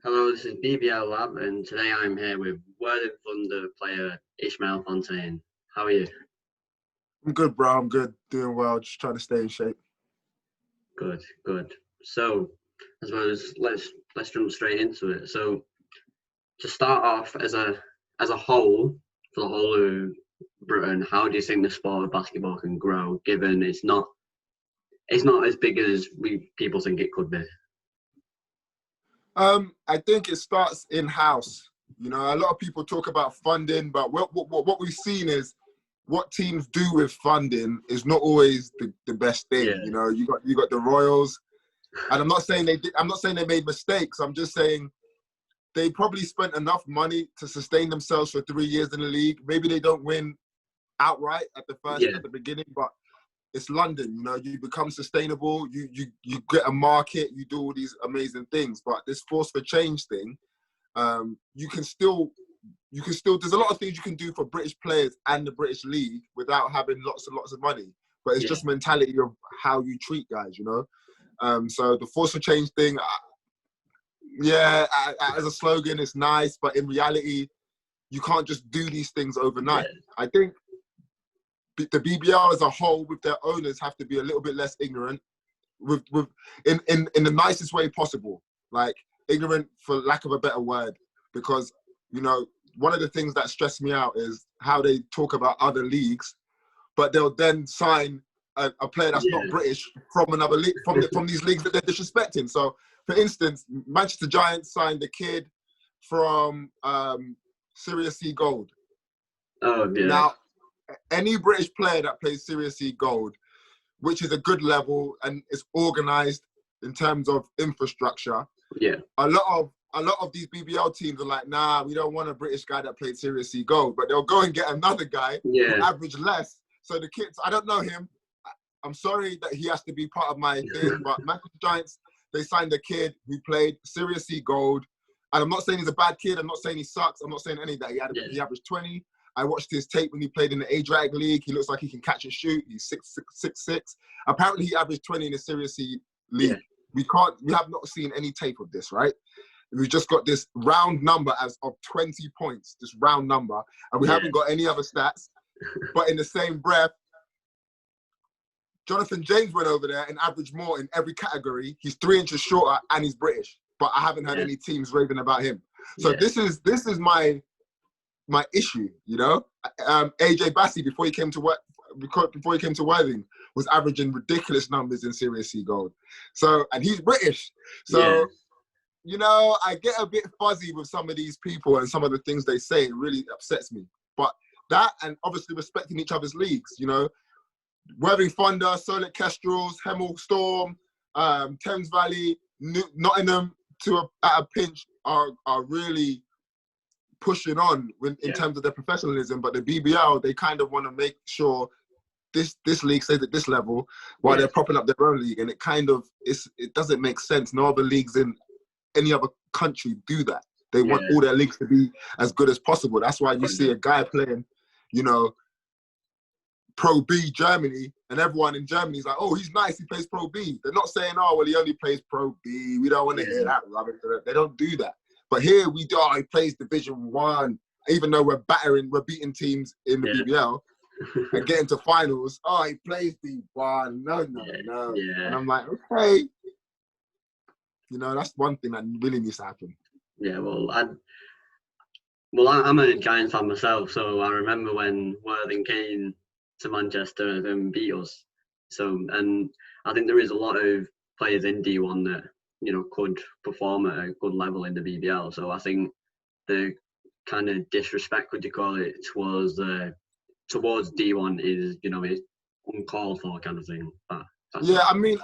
Hello, this is BBL Lab, and today I'm here with Worthing Thunder player Ishmael Fontaine. How are you? I'm good, bro. I'm good. Doing well. Just trying to stay in shape. Good, good. So, I suppose let's jump straight into it. So, to start off, as a whole, for the whole of Britain, how do you think the sport of basketball can grow, given it's not as big as we people think it could be? I think it starts in house. You know, a lot of people talk about funding, but what we've seen is what teams do with funding is not always the best thing. Yeah, You know, you got the Royals, and I'm not saying they did, I'm not saying they made mistakes. I'm just saying they probably spent enough money to sustain themselves for 3 years in the league. Maybe they don't win outright yeah, at the beginning, but it's London. You know, you become sustainable. You get a market. You do all these amazing things. But this force for change thing, you can still. There's a lot of things you can do for British players and the British League without having lots and lots of money. But it's yeah, just mentality of how you treat guys. You know. So the force for change thing, yeah, as a slogan, it's nice, but in reality, you can't just do these things yeah, overnight. I think the BBL as a whole, with their owners, have to be a little bit less ignorant, with in the nicest way possible. Like ignorant, for lack of a better word, because you know one of the things that stress me out is how they talk about other leagues, but they'll then sign a player that's not yeah, British from another league, from these leagues that they're disrespecting. So, for instance, Manchester Giants signed a kid from Sirius C Gold. oh yeah, Now, any British player that plays Series C Gold, which is a good level and is organised in terms of infrastructure, yeah, a lot of these BBL teams are like, nah, we don't want a British guy that played Series C Gold, but they'll go and get another guy who yeah, averaged less. So the kids, I don't know him. I'm sorry that he has to be part of my thing, but Manchester Giants, they signed a kid who played Series C Gold. And I'm not saying he's a bad kid. I'm not saying he sucks. I'm not saying any of that. yeah, He averaged 20. I watched his tape when he played in the Adriatic League. He looks like he can catch and shoot. He's 6'6". Apparently, he averaged 20 in the Series C yeah, League. We have not seen any tape of this, right? We've just got this round number of 20 points, this round number, and we yeah, haven't got any other stats. But in the same breath, Jonathan James went over there and averaged more in every category. He's 3 inches shorter and he's British, but I haven't had yeah, any teams raving about him. So yeah, this is my issue, you know. AJ Bassi before he came to Worthing was averaging ridiculous numbers in Series C Gold. So, and he's British. yeah, So, you know, I get a bit fuzzy with some of these people and some of the things they say. It really upsets me. But that, and obviously respecting each other's leagues, you know, Worthing Thunder, Solent Kestrels, Hemel Storm, Thames Valley, Nottingham at a pinch are really pushing on in yeah, terms of their professionalism. But the BBL, they kind of want to make sure this league stays at this level while yeah, they're propping up their own league, and it doesn't make sense. No other leagues in any other country do that. They yeah, want all their leagues to be as good as possible. That's why you see a guy playing, you know, Pro B Germany, and everyone in Germany is like, oh, he's nice, he plays Pro B. They're not saying, oh, well, he only plays Pro B. We don't want to hear yeah, that rubbish. They don't do that. But here we do, oh, he plays Division 1, even though we're beating teams in the yeah, BBL and getting to finals. Oh, he plays D1. No, no, yeah, no. yeah, And I'm like, okay. You know, that's one thing that really needs to happen. yeah. I'm a Giants fan myself, so I remember when Worthing came to Manchester and beat us. So, and I think there is a lot of players in D1 that could perform at a good level in the BBL. So I think the kind of disrespect, would you call it, towards D1 is uncalled for kind of thing. That's Yeah, all. I mean,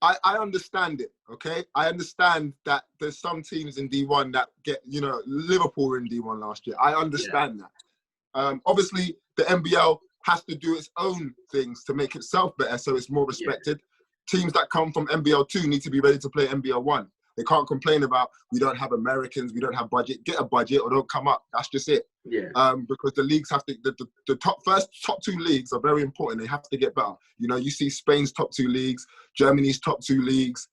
I understand it, okay? I understand that there's some teams in D1 that get, you know, Liverpool were in D1 last year. I Yeah, understand that. Obviously, the NBL has to do its own things to make itself better so it's more yeah, respected. Teams that come from NBL 2 need to be ready to play NBL 1. They can't complain about, we don't have Americans, we don't have budget. Get a budget or don't come up. That's just it. yeah, Because the leagues have to, the top 2 leagues are very important. They have to get better. You know, you see Spain's top 2 leagues, Germany's top 2 leagues.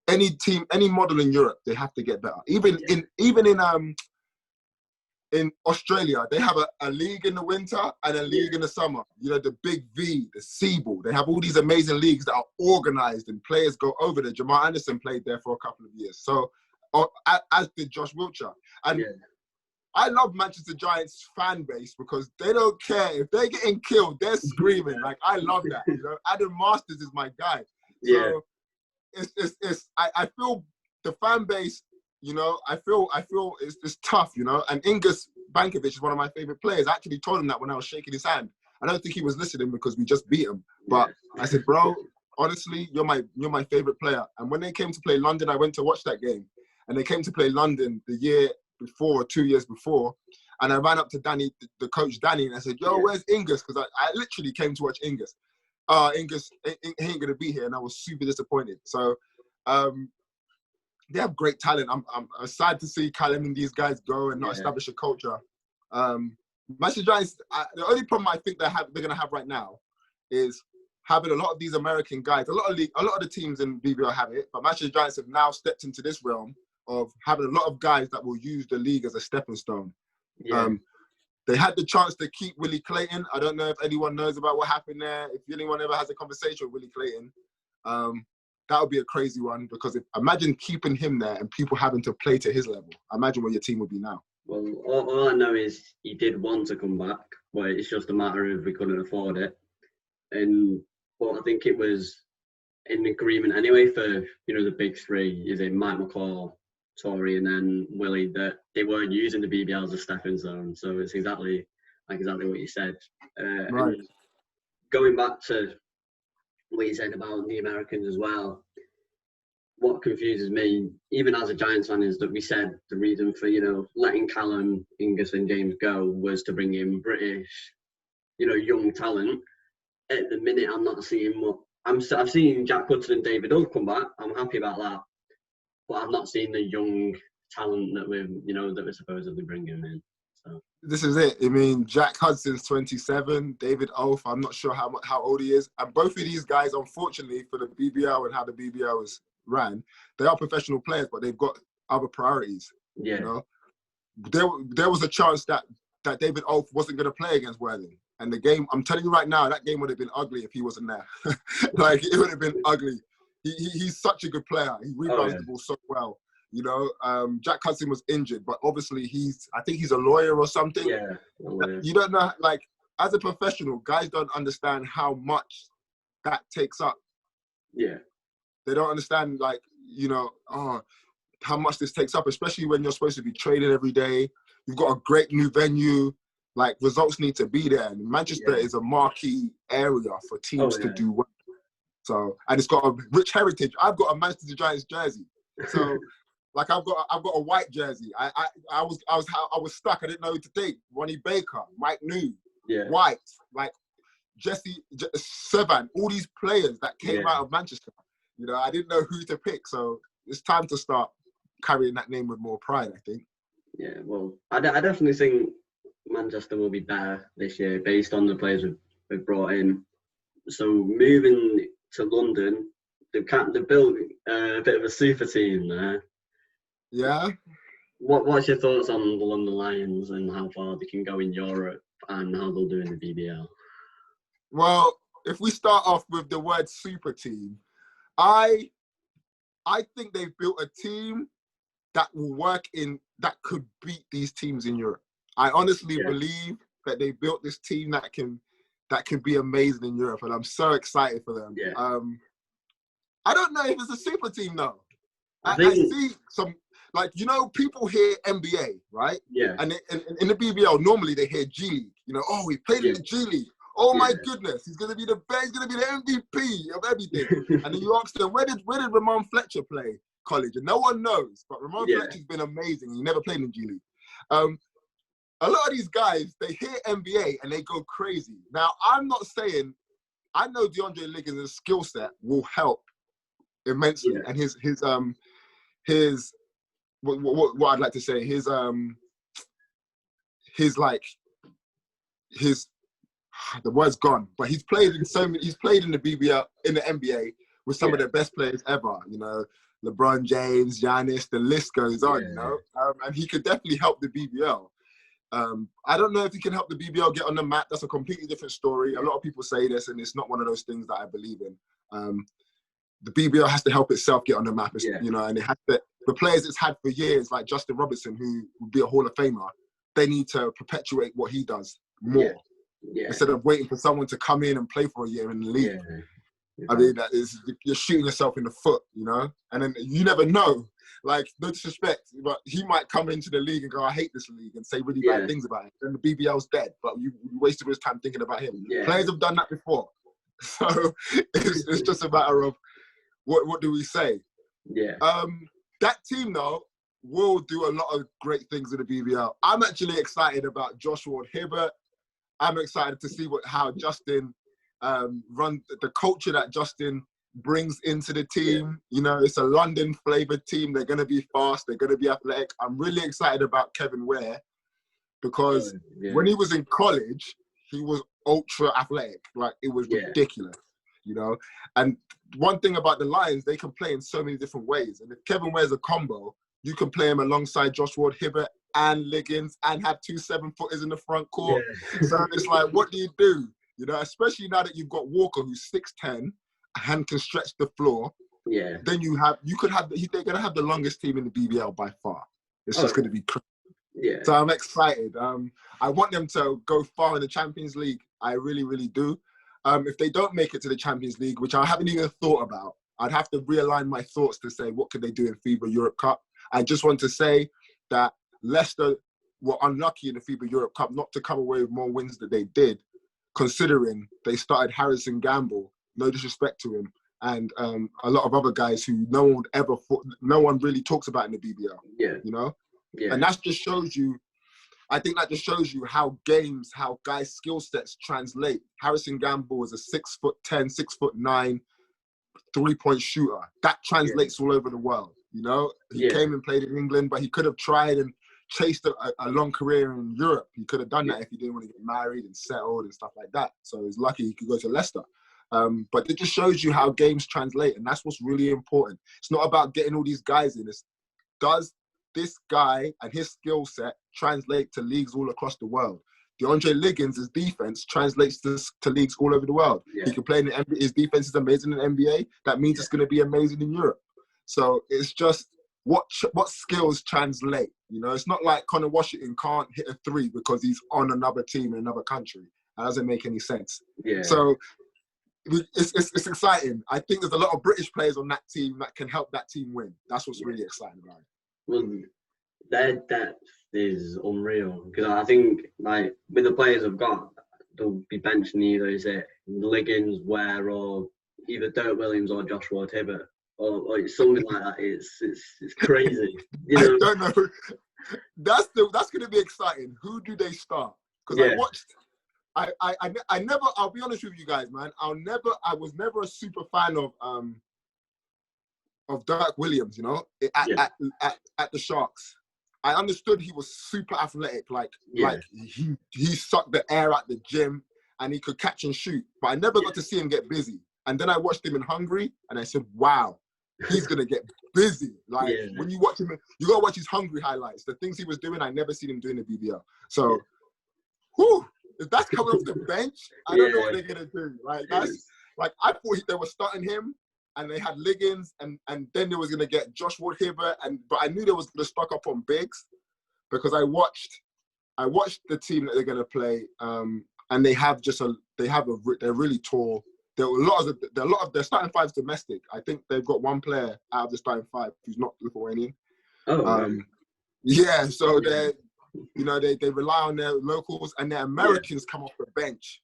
any team, any model in Europe, they have to get better. Even in Australia, they have a league in the winter and a league in the summer. You know, the Big V, the Seabull. They have all these amazing leagues that are organized and players go over there. Jamal Anderson played there for a couple of years. So, as did Josh Wiltshire. And I love Manchester Giants fan base because they don't care. If they're getting killed, they're screaming. Like, I love that. You know, Adam Masters is my guy. So I feel the fan base, you know, I feel it's tough, you know. And Ingus Bankovic is one of my favorite players. I actually told him that when I was shaking his hand. I don't think he was listening because we just beat him. But I said, bro, honestly, you're my favorite player. And when they came to play London, I went to watch that game. And they came to play London the year before, or 2 years before. And I ran up to Danny, the coach Danny, and I said, yo, where's Ingus? Because I literally came to watch Ingus. Ingus, he ain't going to be here. And I was super disappointed. So they have great talent. I'm sad to see Callum and these guys go and not establish a culture. Manchester Giants, the only problem I think they're going to have right now is having a lot of these American guys. A lot of the teams in BBL have it, but Manchester Giants have now stepped into this realm of having a lot of guys that will use the league as a stepping stone. They had the chance to keep Willie Clayton. I don't know if anyone knows about what happened there. If anyone ever has a conversation with Willie Clayton, that would be a crazy one, because imagine keeping him there and people having to play to his level. Imagine where your team would be now. Well, all I know is he did want to come back, but it's just a matter of we couldn't afford it. But I think it was in agreement anyway for, you know, the big three, is it Mike McCall, Tory, and then Willie, that they weren't using the BBL as a stepping stone. So it's exactly what you said. Right. Going back to what you said about the Americans as well, what confuses me, even as a Giants fan, is that we said the reason for, you know, letting Callum, Ingus and James go was to bring in British, you know, young talent. At the minute, I'm not seeing what I've seen Jack Hudson and David Hull come back. I'm happy about that, but I've not seen the young talent that we're supposedly bringing in. So this is it. I mean, Jack Hudson's 27, David Ulf, I'm not sure how old he is. And both of these guys, unfortunately, for the BBL and how the BBL is ran, they are professional players, but they've got other priorities. Yeah. You know, there was a chance that David Ulf wasn't going to play against Worthing. And the game, I'm telling you right now, that game would have been ugly if he wasn't there. Like, it would have been ugly. He's such a good player. He rebounds the ball so well. You know, Jack Hudson was injured, but obviously I think he's a lawyer or something. Yeah. You don't know, like, as a professional, guys don't understand how much that takes up. Yeah. They don't understand, like, you know, how much this takes up, especially when you're supposed to be training every day. You've got a great new venue. Like, results need to be there. And Manchester is a marquee area for teams to do well. So, and it's got a rich heritage. I've got a Manchester Giants jersey. So, like, I've got a white jersey. I was stuck. I didn't know who to take. Ronnie Baker, Mike New, White, like Jesse Sevan, all these players that came out of Manchester. You know, I didn't know who to pick. So it's time to start carrying that name with more pride, I think. Yeah, well, I definitely think Manchester will be better this year based on the players we've brought in. So moving to London, they've built a bit of a super team there. Yeah. What's your thoughts on the London Lions and how far they can go in Europe and how they'll do in the BBL? Well, if we start off with the word super team, I think they've built a team that will work that could beat these teams in Europe. I honestly believe that they built this team that can be amazing in Europe, and I'm so excited for them. Yeah. I don't know if it's a super team though. I see some, like, you know, people hear NBA, right? Yeah. And in the BBL, normally they hear G League. You know, oh, he played in the G League. Oh my goodness, he's gonna be the best. He's gonna be the MVP of everything. And then you ask them, where did Ramon Fletcher play college? And no one knows. But Ramon Fletcher's been amazing. He never played in G League. A lot of these guys, they hear NBA and they go crazy. Now, I'm not saying, I know DeAndre Liggins' skill set will help immensely, and his what I'd like to say, the word's gone, but he's played in the BBL, in the NBA with some of the best players ever. You know, LeBron James, Giannis, the list goes on, Yeah. you know? And he could definitely help the BBL. I don't know if he can help the BBL get on the map. That's a completely different story. A lot of people say this, and it's not one of those things that I believe in. The BBL has to help itself get on the map, you know, and it has to, the players it's had for years, like Justin Robertson, who would be a Hall of Famer, they need to perpetuate what he does more instead of waiting for someone to come in and play for a year in the league. I mean, that is, you're shooting yourself in the foot, you know? And then you never know. Like, no disrespect, but he might come into the league and go, I hate this league, and say really bad things about it. And the BBL's dead, but you wasted his time thinking about him. Players have done that before. So it's just a matter of what do we say? That team, though, will do a lot of great things in the BBL. I'm actually excited about Joshua Hibbert. I'm excited to see how Justin run the culture that Justin brings into the team. You know, it's a London flavored team. They're going to be fast. They're going to be athletic. I'm really excited about Kevin Ware because when he was in college, he was ultra athletic. Like, it was ridiculous, you know? And one thing about the Lions, they can play in so many different ways. And if Kevin Ware's a combo, you can play him alongside Joshua Hibbert and Liggins and have 2 7-footers in the front court. So it's like, what do? You know, especially now that you've got Walker, who's 6'10", and can stretch the floor. Then they're going to have the longest team in the BBL by far. It's just going to be crazy. So I'm excited. I want them to go far in the Champions League. I really, really do. If they don't make it to the Champions League, which I haven't even thought about, I'd have to realign my thoughts to say, what could they do in FIBA Europe Cup? I just want to say that Leicester were unlucky in the FIBA Europe Cup not to come away with more wins than they did, considering they started Harrison Gamble, no disrespect to him, and a lot of other guys who no one really talks about in the BBL. You know? And that just shows you, I think that just shows you how guys' skill sets translate. Harrison Gamble is a 6'10", 6'9", 3-point shooter. That translates all over the world, you know? He came and played in England, but he could have tried and chased a long career in Europe. He could have done that if he didn't want to get married and settled and stuff like that. So he's lucky he could go to Leicester. But it just shows you how games translate, and that's what's really important. It's not about getting all these guys in. It's, does this guy and his skill set translate to leagues all across the world? DeAndre Liggins' defense translates to leagues all over the world. He can play in the NBA. His defense is amazing in the NBA. That means it's going to be amazing in Europe. So it's just what skills translate. You know, it's not like Connor Washington can't hit a 3 because he's on another team in another country. That doesn't make any sense. So it's exciting. I think there's a lot of British players on that team that can help that team win. That's what's really exciting about it. Well, their depth is unreal because I think, like, with the players I've got, they'll be benching either Liggins, Ware, or either Dirk Williams or Joshua Hibbert, or something like that. It's crazy. You know? I don't know. That's going to be exciting. Who do they start? Because I watched. I never. I'll be honest with you guys, man. I was never a super fan of Dirk Williams, you know, at the Sharks. I understood he was super athletic, like he sucked the air out the gym and he could catch and shoot, but I never got to see him get busy. And then I watched him in Hungary and I said, wow, he's going to get busy. Like, when you watch him, you got to watch his Hungary highlights. The things he was doing, I never seen him doing the BBL. So, if that's coming off the bench, I don't know what they're going to do. Like, I thought they were starting him, and they had Liggins, and then they was going to get Joshua Hibbert, but I knew they was going to stock up on bigs because I watched the team that they're going to play, and they're really tall. There are a lot of their starting five's domestic. I think they've got one player out of the starting 5 who's not Lithuanian. So they rely on their locals, and their Americans come off the bench.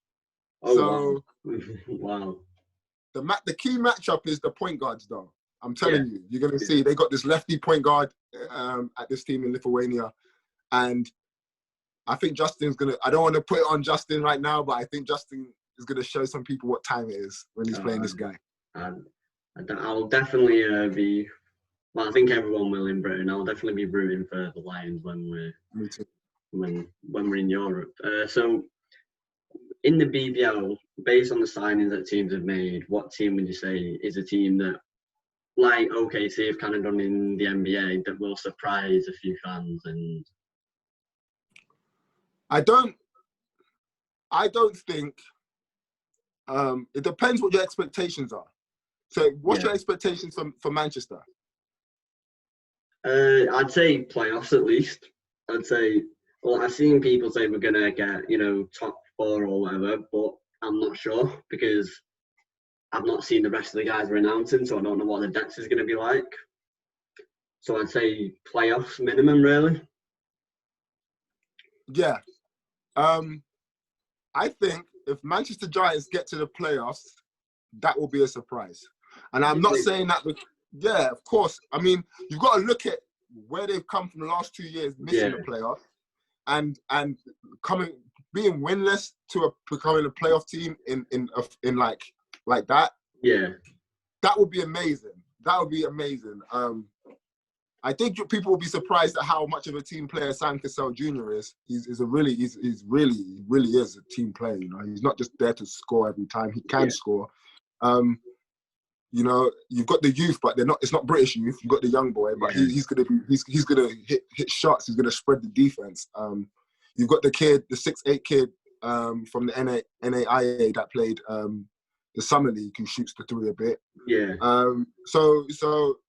Wow. The key matchup is the point guards, though. I'm telling you, you're going to see they got this lefty point guard at this team in Lithuania. And I think Justin's going to, I don't want to put it on Justin right now, but I think Justin is going to show some people what time it is when he's playing this guy. I'll definitely I think everyone will in Britain. I'll definitely be rooting for the Lions when we're in Europe. So in the BBL, based on the signings that teams have made, what team would you say is a team that like OKC have kind of done in the NBA that will surprise a few fans? And I don't think. It depends what your expectations are. So, what's your expectations for Manchester? I'd say playoffs at least. I'd say, well, I've seen people say we're gonna get, top 4 or whatever, but I'm not sure because I've not seen the rest of the guys we're announcing, so I don't know what the depth is gonna be like. So I'd say playoffs minimum, really. Yeah. I think if Manchester Giants get to the playoffs, that will be a surprise. And I'm not saying that. Yeah, of course. I mean, you've got to look at where they've come from the last 2 years, missing the playoffs, and being winless to becoming a playoff team in like that. Yeah, that would be amazing. That would be amazing. I think people will be surprised at how much of a team player Sam Cassell Jr. is. He's really is a team player. You know, he's not just there to score every time. He can score. You know, you've got the youth, but they're not. It's not British youth. You've got the young boy, but he's gonna hit shots. He's gonna spread the defense. You've got the kid, the 6'8" kid from the NAIA that played the summer league who shoots the 3 a bit. Yeah. So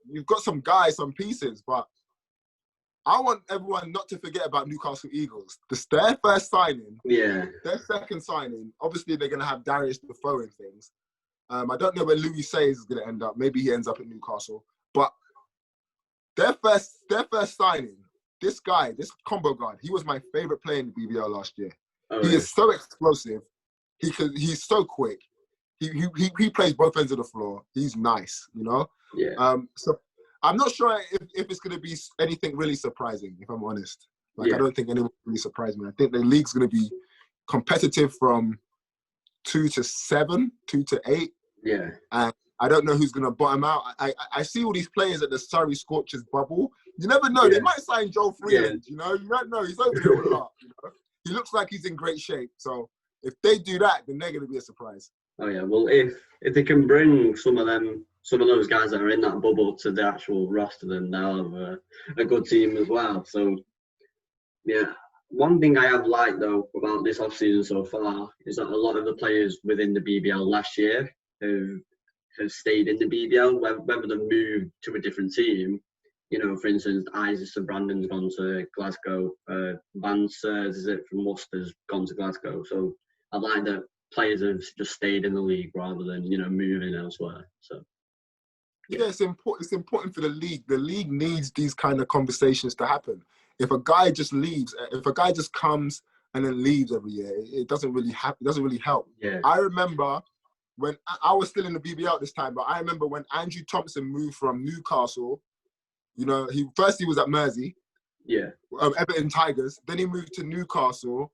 you've got some guys, some pieces, but I want everyone not to forget about Newcastle Eagles. Their first signing. Yeah. Their second signing. Obviously, they're gonna have Darius Defoe and things. I don't know where Louis Says is going to end up. Maybe he ends up at Newcastle. But their first signing, this guy, this combo guard, he was my favorite player in the BBL last year. He is so explosive. He's so quick. He plays both ends of the floor. He's nice, you know? Yeah. So I'm not sure if it's going to be anything really surprising, if I'm honest. I don't think anyone really surprised me. I think the league's going to be competitive from 2 to 7, 2 to 8. Yeah. And I don't know who's going to bottom out. I see all these players at the Surrey Scorchers bubble. You never know. They might sign Joel Freeland, you know? You don't know. He's over there a lot, you know? He looks like he's in great shape. So if they do that, then they're going to be a surprise. Oh, yeah. Well, if they can bring some of those guys that are in that bubble to the actual roster, then they'll have a good team as well. So, yeah. One thing I have liked, though, about this offseason so far is that a lot of the players within the BBL last year have stayed in the BBL, whether they've moved to a different team. You know, for instance, Isis and Brandon's gone to Glasgow. Van Sears, is it, from Worcester's gone to Glasgow. So I like that players have just stayed in the league rather than, moving elsewhere. So yeah, it's important for the league. The league needs these kind of conversations to happen. If a guy just leaves, if a guy just comes and then leaves every year, it doesn't really help. Yeah. I remember when I was still in the BBL at this time, but I remember when Andrew Thompson moved from Newcastle. You know, he was at Mersey, Everton Tigers. Then he moved to Newcastle.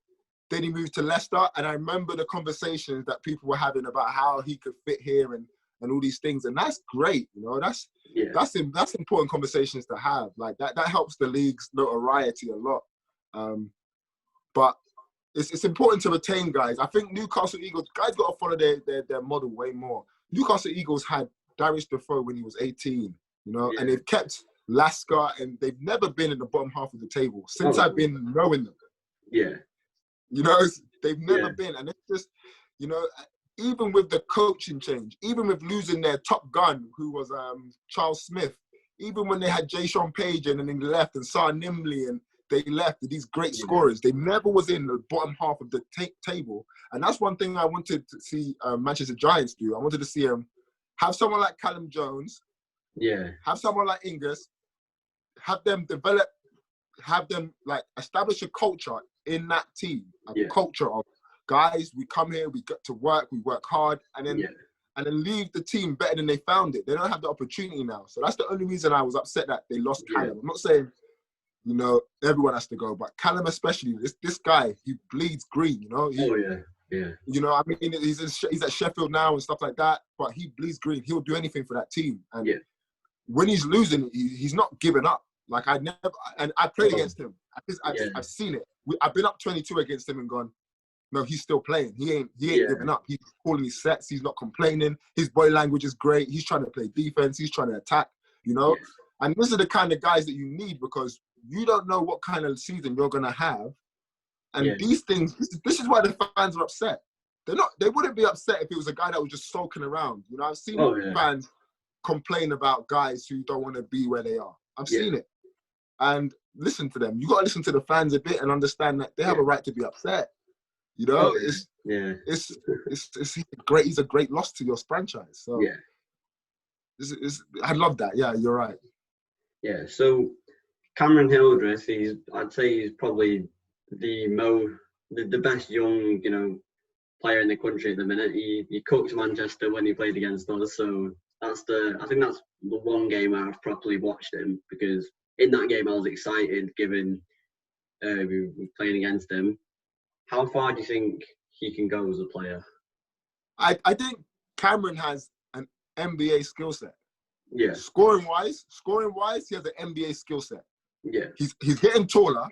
Then he moved to Leicester, and I remember the conversations that people were having about how he could fit here and all these things, and that's great. You know, that's important conversations to have. Like that helps the league's notoriety a lot. But it's important to retain guys. I think Newcastle Eagles guys got to follow their model way more. Newcastle Eagles had Darius Defoe when he was 18, you know, and they've kept Lasker, and they've never been in the bottom half of the table since I've been knowing them. Yeah, you know, they've never been, and it's just, you know, even with the coaching change, even with losing their top gun, who was Charles Smith, even when they had Jay Sean Page and then they left, and Sarr Nimley, and they left, these great scorers, they never was in the bottom half of the table. And that's one thing I wanted to see Manchester Giants do. I wanted to see them have someone like Callum Jones, have someone like Ingus, have them develop, have them like establish a culture in that team, a culture of guys, we come here, we get to work, we work hard, and then leave the team better than they found it. They don't have the opportunity now. So that's the only reason I was upset that they lost Callum. I'm not saying, you know, everyone has to go, but Callum especially, this guy, he bleeds green, you know? You know, I mean, he's at Sheffield now and stuff like that, but he bleeds green. He'll do anything for that team. And when he's losing, he's not giving up. Like I played against him. I've seen it. I've been up 22 against him and gone, no, he's still playing. He ain't Yeah. giving up. He's calling his sets. He's not complaining. His body language is great. He's trying to play defense. He's trying to attack, you know? Yeah. And these are the kind of guys that you need because you don't know what kind of season you're going to have. And these things, this is why the fans are upset. They wouldn't be upset if it was a guy that was just sulking around. You know, I've seen fans complain about guys who don't want to be where they are. I've seen it. And listen to them. You got to listen to the fans a bit and understand that they have a right to be upset. You know, it's great. He's a great loss to your franchise. So I love that. Yeah, you're right. Yeah. So Cameron Hildreth, I'd say he's probably the best young, you know, player in the country at the minute. He cooked Manchester when he played against us. So I think that's the one game where I've properly watched him, because in that game I was excited given we were playing against him. How far do you think he can go as a player? I think Cameron has an NBA skill set. Yeah. Scoring wise, he has an NBA skill set. Yeah. He's getting taller.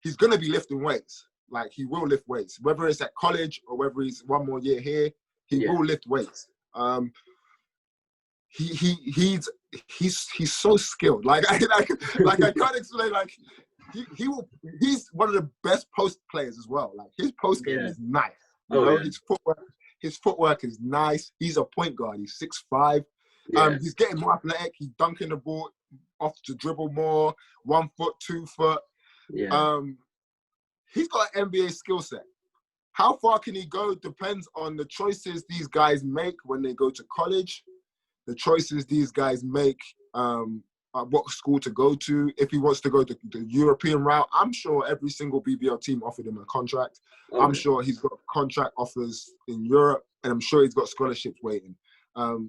He's gonna be lifting weights. Like, he will lift weights, whether it's at college or whether he's one more year here. He will lift weights. He's so skilled. Like I can't explain. Like he's one of the best post players as well. Like, his post game is nice. You know, his footwork is nice. He's a point guard. He's 6'5". He's getting more athletic. He's dunking the ball off to dribble more. 1 foot, 2 foot. Yeah. He's got an NBA skill set. How far can he go depends on the choices these guys make when they go to college, the choices these guys make, what school to go to. If he wants to go the European route, I'm sure every single BBL team offered him a contract. Okay. I'm sure he's got contract offers in Europe, and I'm sure he's got scholarships waiting.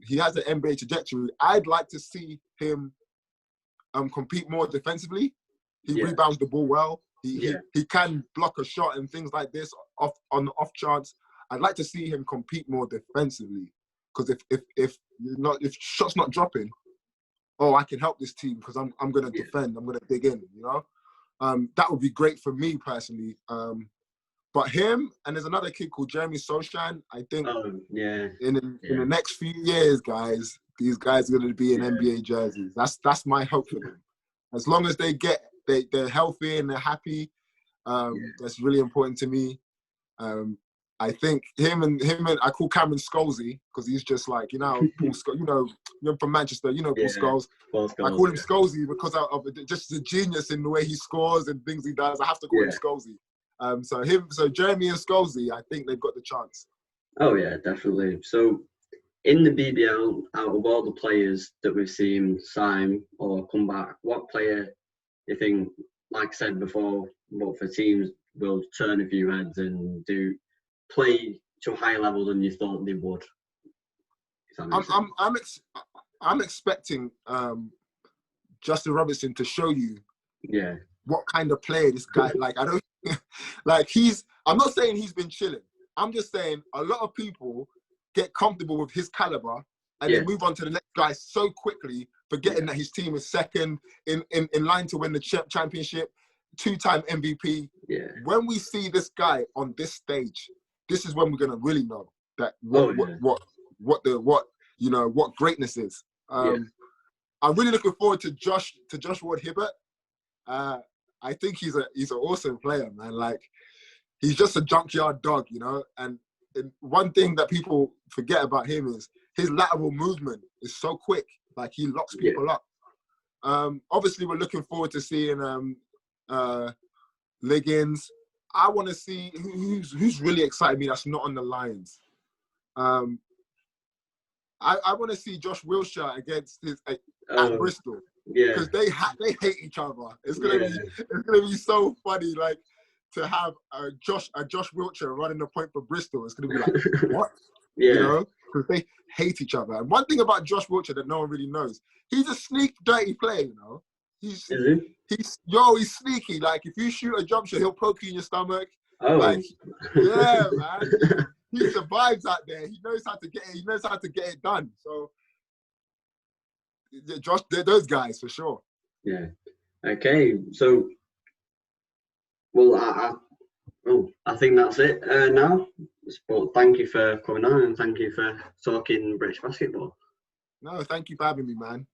He has an NBA trajectory. I'd like to see him compete more defensively. He rebounds the ball well. He can block a shot and things like this on the off chance. I'd like to see him compete more defensively, because if shots not dropping, I can help this team because I'm going to defend. I'm going to dig in. You know, that would be great for me personally. But him, and there's another kid called Jeremy Sochan. I think in the next few years, guys, these guys are going to be in NBA jerseys. That's my hope for them. As long as they're healthy and they're happy, that's really important to me. I think him and I call Cameron Scholesy because he's just like, you know, Paul Scholes, you know, you're from Manchester, you know Paul Scholes. I call him Scholesy because of just the genius in the way he scores and things he does. I have to call him Scholesy. So Jeremy and Scholesy, I think they've got the chance. Oh yeah, definitely. So in the BBL, out of all the players that we've seen sign or come back, what player you think, like I said before, what for teams will turn a few heads and play to a higher level than you thought they would? I'm expecting Justin Robinson to show you what kind of player this guy. Like, I don't like I'm not saying he's been chilling. I'm just saying a lot of people get comfortable with his caliber and then move on to the next guy so quickly, forgetting that his team is second in line to win the championship, 2-time MVP. Yeah. When we see this guy on this stage, this is when we're gonna really know that what greatness is. I'm really looking forward to Josh Ward-Hibbert. I think he's an awesome player, man. Like, he's just a junkyard dog, you know. And one thing that people forget about him is his lateral movement is so quick. Like, he locks people up. Obviously, we're looking forward to seeing Liggins. I want to see who's really excited me that's not on the Lions. I want to see Josh Wilshere against at Bristol. Because they hate each other. It's gonna be so funny, like, to have a Josh Wilshere running the point for Bristol. It's gonna be like, what? You know, because they hate each other. And one thing about Josh Wilshere that no one really knows, he's a sneak, dirty player. You know, he's sneaky. Like, if you shoot a jump shot, he'll poke you in your stomach. Like, yeah, man. He survives out there. He knows how to get it. He knows how to get it done. So, Josh, they're those guys for sure. Yeah. Okay. So, well, Well, I think that's it now. But thank you for coming on and thank you for talking British basketball. No, thank you for having me, man.